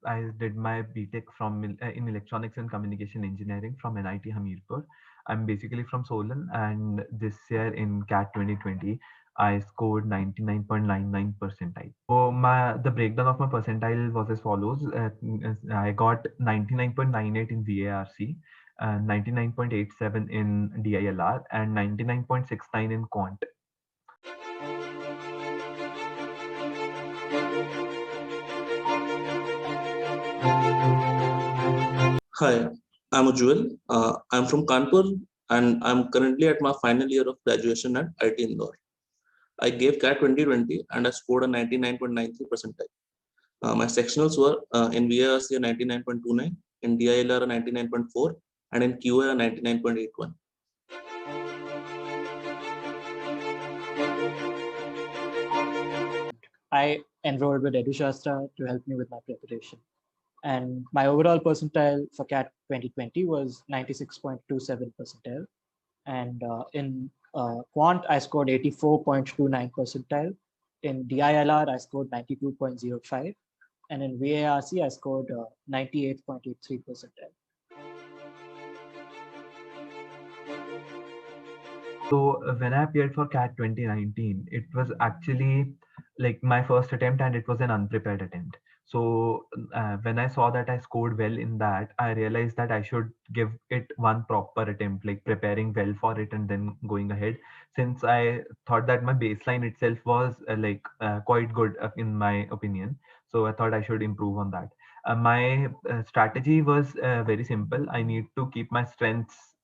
I did my BTech from in Electronics and Communication Engineering from NIT Hamirpur. I'm basically from Solan, and this year in CAT 2020, I scored 99.99 percentile. So the breakdown of my percentile was as follows. I got 99.98 in VARC, 99.87 in DILR, and 99.69 in Quant. Hi, I'm Ujjwal. I'm from Kanpur and I'm currently at my final year of graduation at IT Indore. I gave CAT 2020 and I scored a 99.93 percentile. My sectionals were in VARC a 99.29, in DILR a 99.4, and in QA a 99.81. I enrolled with EduShastra to help me with my preparation. And my overall percentile for CAT 2020 was 96.27 percentile. And in Quant, I scored 84.29 percentile. In DILR, I scored 92.05. And in VARC, I scored 98.83 percentile. So when I appeared for CAT 2019, it was actually like my first attempt, and it was an unprepared attempt. So when I saw that I scored well in that, I realized that I should give it one proper attempt, like preparing well for it and then going ahead. Since I thought that my baseline itself was quite good in my opinion, so I thought I should improve on that. My strategy was very simple. I need to keep my strengths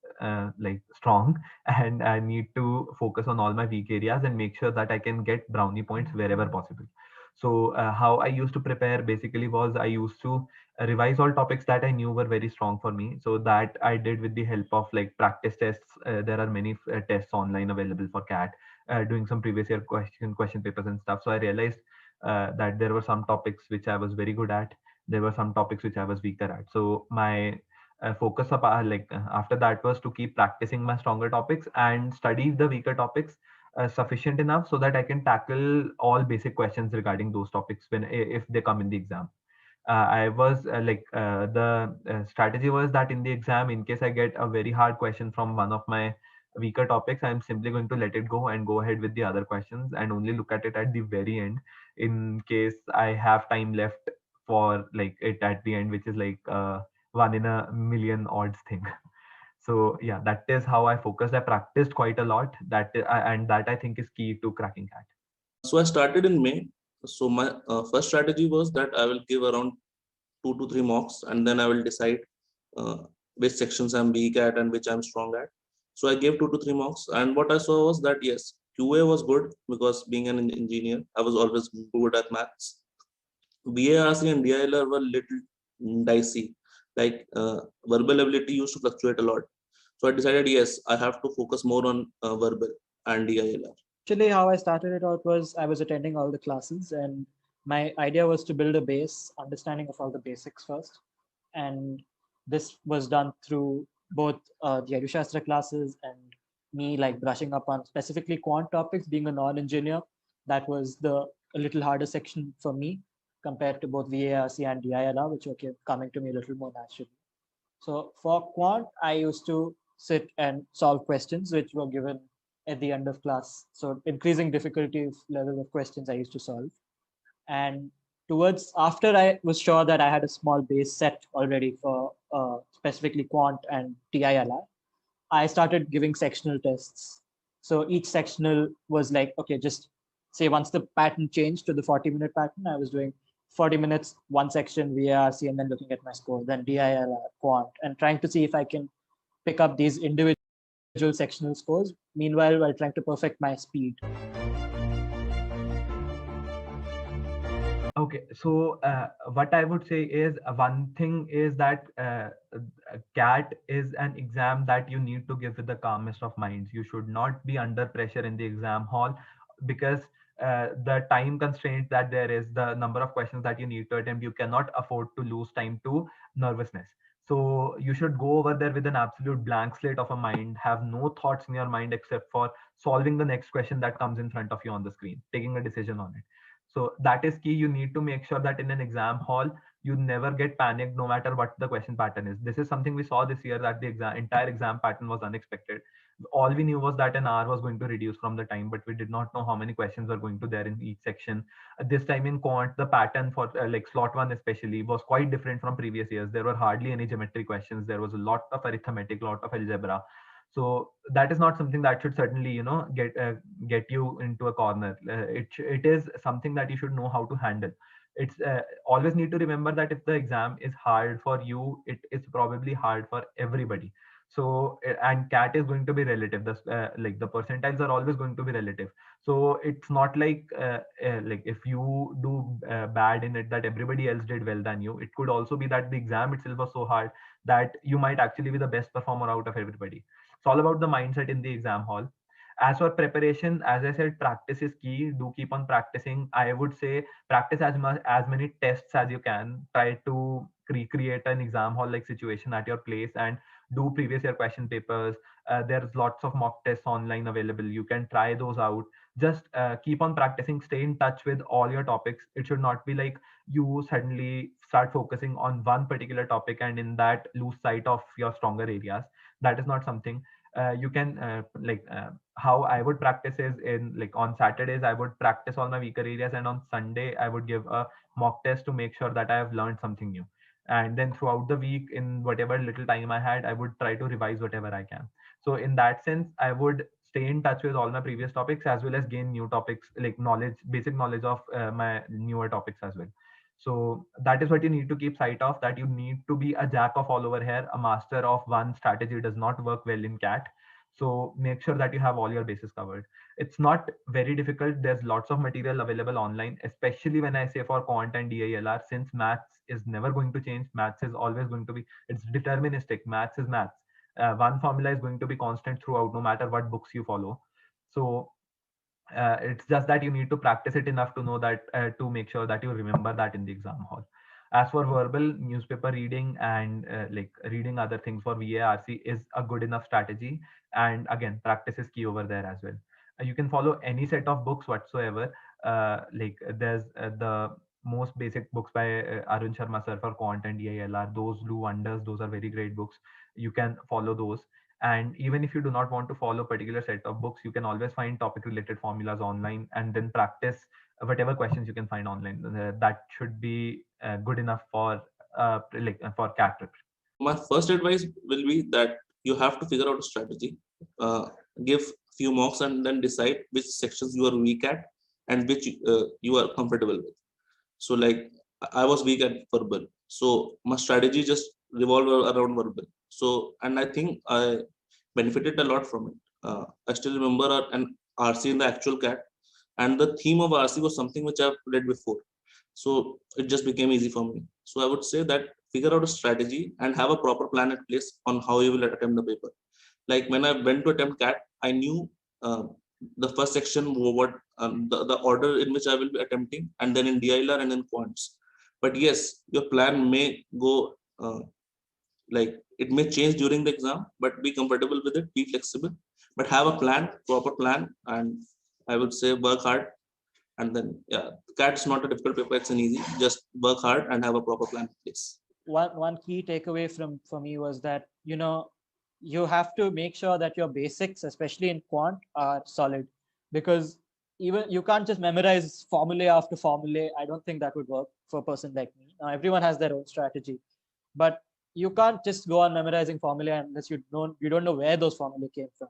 strong, and I need to focus on all my weak areas and make sure that I can get brownie points wherever possible. So how I used to prepare basically was I used to revise all topics that I knew were very strong for me. So that I did with the help of like practice tests. There are many tests online available for CAT, doing some previous year question papers and stuff. So I realized that there were some topics which I was very good at. There were some topics which I was weaker at. So my focus after that was to keep practicing my stronger topics and study the weaker topics sufficient enough so that I can tackle all basic questions regarding those topics when if they come in the exam. I was the strategy was that in the exam, in case I get a very hard question from one of my weaker topics, I'm simply going to let it go and go ahead with the other questions and only look at it at the very end in case I have time left for like it at the end, which is like one in a million odds thing. So yeah, that is how I focused. I practiced quite a lot. And that I think is key to cracking CAT. So I started in May. So my first strategy was that I will give around 2 to 3 mocks and then I will decide uh, which sections I'm weak at and which I'm strong at. So I gave 2 to 3 mocks, and what I saw was that yes, QA was good because being an engineer, I was always good at maths. VARC and DILR were little dicey. Like verbal ability used to fluctuate a lot. So I decided yes, I have to focus more on verbal and DILR. Actually, how I started it out was I was attending all the classes, and my idea was to build a base understanding of all the basics first. And this was done through both the EduShastra classes and me like brushing up on specifically quant topics. Being a non-engineer, that was the a little harder section for me compared to both VARC and DILR, which were coming to me a little more naturally. So for quant, I used to sit and solve questions which were given at the end of class. So increasing difficulty level of questions I used to solve. And towards after I was sure that I had a small base set already for specifically quant and TILR, I started giving sectional tests. So each sectional was like, okay, just say once the pattern changed to the 40-minute pattern, I was doing 40 minutes, one section VARC, and then looking at my score, then DILR, quant, and trying to see if I can pick up these individual sectional scores, meanwhile, while trying to perfect my speed. Okay, so what I would say is one thing is that CAT is an exam that you need to give with the calmest of minds. You should not be under pressure in the exam hall because the time constraints that there is, the number of questions that you need to attempt, you cannot afford to lose time to nervousness. So you should go over there with an absolute blank slate of a mind, have no thoughts in your mind except for solving the next question that comes in front of you on the screen, taking a decision on it. So that is key. You need to make sure that in an exam hall, You never get panicked no matter what the question pattern is. This is something we saw this year, that the entire exam pattern was unexpected. All we knew was that an hour was going to reduce from the time, but we did not know how many questions were going to there in each section. This time in quant, the pattern for like slot one especially was quite different from previous years. There were hardly any geometry questions. There was a lot of arithmetic, lot of algebra. So that is not something that should certainly, get you into a corner. It is something that you should know how to handle. It's always need to remember that if the exam is hard for you, it is probably hard for everybody. So and cat is going to be relative. Like the percentiles are always going to be relative. So it's not like if you do bad in it, that everybody else did well than you. It could also be that the exam itself was so hard that you might actually be the best performer out of everybody. It's all about the mindset in the exam hall. As for preparation, as I said, practice is key. Do keep on practicing. I would say practice as many tests as you can. Try to recreate an exam hall like situation at your place, and do previous year question papers. There's lots of mock tests online available. You can try those out. Just keep on practicing. Stay in touch with all your topics. It should not be like you suddenly start focusing on one particular topic and in that lose sight of your stronger areas. That is not something you can how I would practice is, in like on Saturdays I would practice all my weaker areas, and on Sunday I would give a mock test to make sure that I have learned something new. And then throughout the week, in whatever little time I had, I would try to revise whatever I can. So in that sense, I would stay in touch with all my previous topics as well as gain new topics, like knowledge, basic knowledge of my newer topics as well. So that is what you need to keep sight of, that you need to be a jack of all over here. A master of one strategy does not work well in cat. So make sure that you have all your bases covered. It's not very difficult. There's lots of material available online, especially when I say for quant and DILR, since maths is never going to change. Maths is always going to be, it's deterministic. Maths is maths. One formula is going to be constant throughout, no matter what books you follow. So it's just that you need to practice it enough to know that, to make sure that you remember that in the exam hall. As for verbal, newspaper reading and like reading other things for VARC is a good enough strategy. And again, practice is key over there as well. You can follow any set of books whatsoever. Like there's the most basic books by Arun Sharma sir for quant and DILR. Those do wonders. Those are very great books. You can follow those. And even if you do not want to follow a particular set of books, you can always find topic related formulas online and then practice whatever questions you can find online. That should be good enough for for cat prep. My first advice will be that you have to figure out a strategy, give few mocks, and then decide which sections you are weak at and which you are comfortable with. So like I was weak at verbal, so my strategy just revolved around verbal. So, and I think I benefited a lot from it. I still remember an RC in the actual CAT, and the theme of RC was something which I've read before. So it just became easy for me. So I would say that figure out a strategy and have a proper plan in place on how you will attempt the paper. Like when I went to attempt CAT, I knew the first section, what the order in which I will be attempting, and then in DILR and then quants. But yes, your plan may go like it may change during the exam, but be comfortable with it, be flexible, but have a plan, proper plan, and I would say work hard. And then yeah, CAT's not a difficult paper, it's an easy. Just work hard and have a proper plan in place. One key takeaway for me was that you have to make sure that your basics, especially in quant, are solid, because even you can't just memorize formulae after formulae. I don't think that would work for a person like me. Now, everyone has their own strategy, but you can't just go on memorizing formulae unless you don't know where those formulae came from.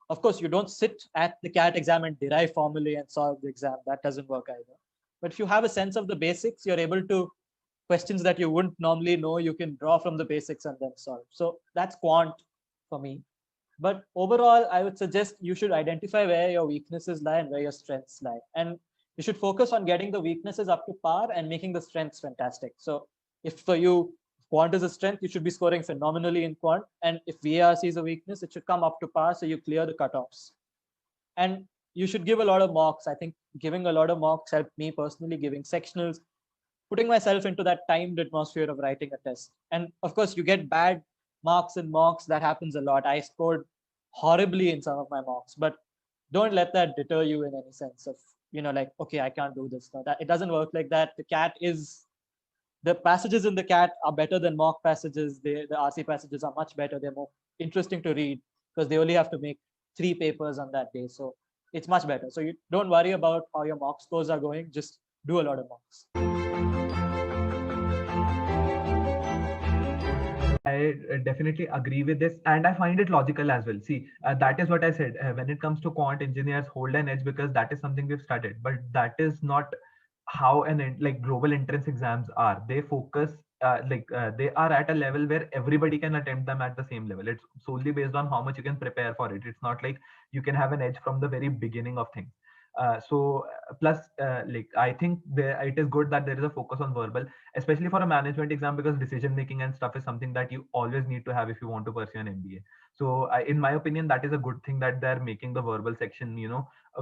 Of course, you don't sit at the CAT exam and derive formulae and solve the exam. That doesn't work either. But if you have a sense of the basics, you're able to, questions that you wouldn't normally know, you can draw from the basics and then solve. So that's quant for me. But overall, I would suggest you should identify where your weaknesses lie and where your strengths lie. And you should focus on getting the weaknesses up to par and making the strengths fantastic. So if for you, quant is a strength, you should be scoring phenomenally in quant. And if VARC is a weakness, it should come up to par so you clear the cutoffs. And you should give a lot of mocks. I think giving a lot of mocks helped me personally, giving sectionals, putting myself into that timed atmosphere of writing a test. And of course, you get bad marks in mocks. That happens a lot. I scored horribly in some of my mocks, but don't let that deter you in any sense of, like, okay, I can't do this. No, that it doesn't work like that. The CAT is the passages in the CAT are better than mock passages. The RC passages are much better. They're more interesting to read because they only have to make 3 papers on that day. So it's much better. So you don't worry about how your mock scores are going. Just do a lot of mocks. I definitely agree with this, and I find it logical as well. See, that is what I said. When it comes to quant, engineers hold an edge because that is something we've studied, but that is not how like global entrance exams are. They focus they are at a level where everybody can attempt them at the same level. It's solely based on how much you can prepare for it. It's not like you can have an edge from the very beginning of things. Plus, like I think it is good that there is a focus on verbal, especially for a management exam, because decision making and stuff is something that you always need to have if you want to pursue an MBA. So in my opinion, that is a good thing that they're making the verbal section,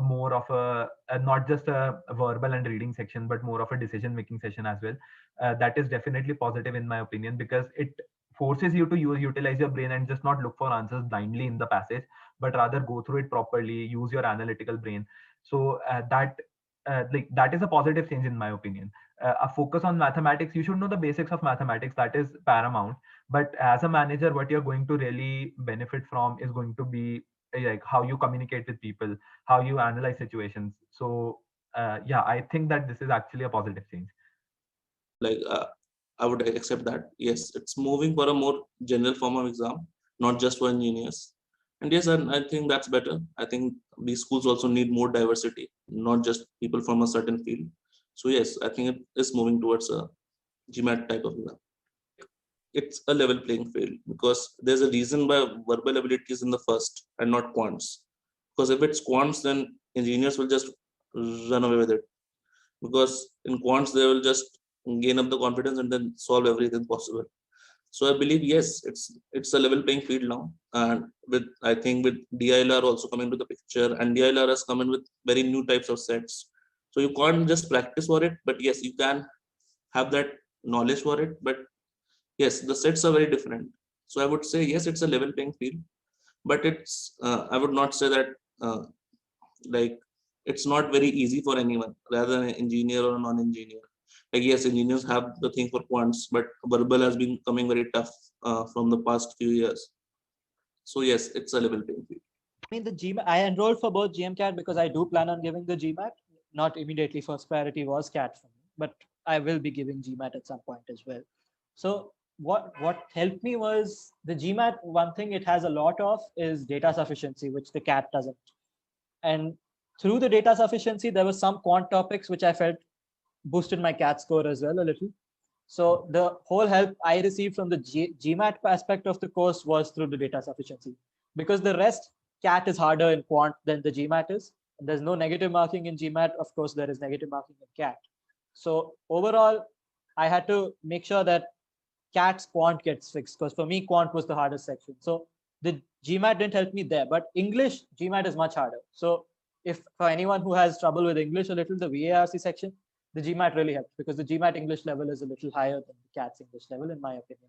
more of a not just a verbal and reading section, but more of a decision making session as well. That is definitely positive in my opinion, because it forces you to utilize your brain and just not look for answers blindly in the passage, but rather go through it properly, use your analytical brain. So that is a positive change in my opinion. A focus on mathematics, you should know the basics of mathematics, that is paramount. But as a manager, what you're going to really benefit from is going to be like how you communicate with people, how you analyze situations. So yeah, I think that this is actually a positive change. Like I would accept that. Yes, it's moving for a more general form of exam, not just for engineers. And yes, I think that's better. I think these schools also need more diversity, not just people from a certain field. So yes, I think it is moving towards a GMAT type of exam. It's a level playing field because there's a reason why verbal ability is in the first and not quants. Because if it's quants, then engineers will just run away with it. Because in quants, they will just gain up the confidence and then solve everything possible. So I believe yes, it's a level playing field now, and I think with DILR also coming to the picture, and DILR has come in with very new types of sets. So you can't just practice for it, but yes, you can have that knowledge for it. But yes, the sets are very different. So I would say yes, it's a level playing field, but it's I would not say that like it's not very easy for anyone, rather than an engineer or a non-engineer. Like yes, engineers have the thing for quants, but verbal has been coming very tough from the past few years. So yes, it's a level playing field. I mean, the GMAT, I enrolled for both GMCAT because I do plan on giving the GMAT. Not immediately, first priority was CAT for me, but I will be giving GMAT at some point as well. So what helped me was the GMAT. One thing it has a lot of is data sufficiency, which the CAT doesn't. And through the data sufficiency, there were some quant topics which I felt boosted my CAT score as well a little. So the whole help I received from the GMAT aspect of the course was through the data sufficiency, because the rest, CAT is harder in quant than the GMAT is. And there's no negative marking in GMAT. Of course, there is negative marking in CAT. So overall, I had to make sure that CAT's quant gets fixed, because for me, quant was the hardest section. So the GMAT didn't help me there, but English, GMAT is much harder. So if for anyone who has trouble with English a little, the VARC section, the GMAT really helps, because the GMAT English level is a little higher than the CAT's English level, in my opinion.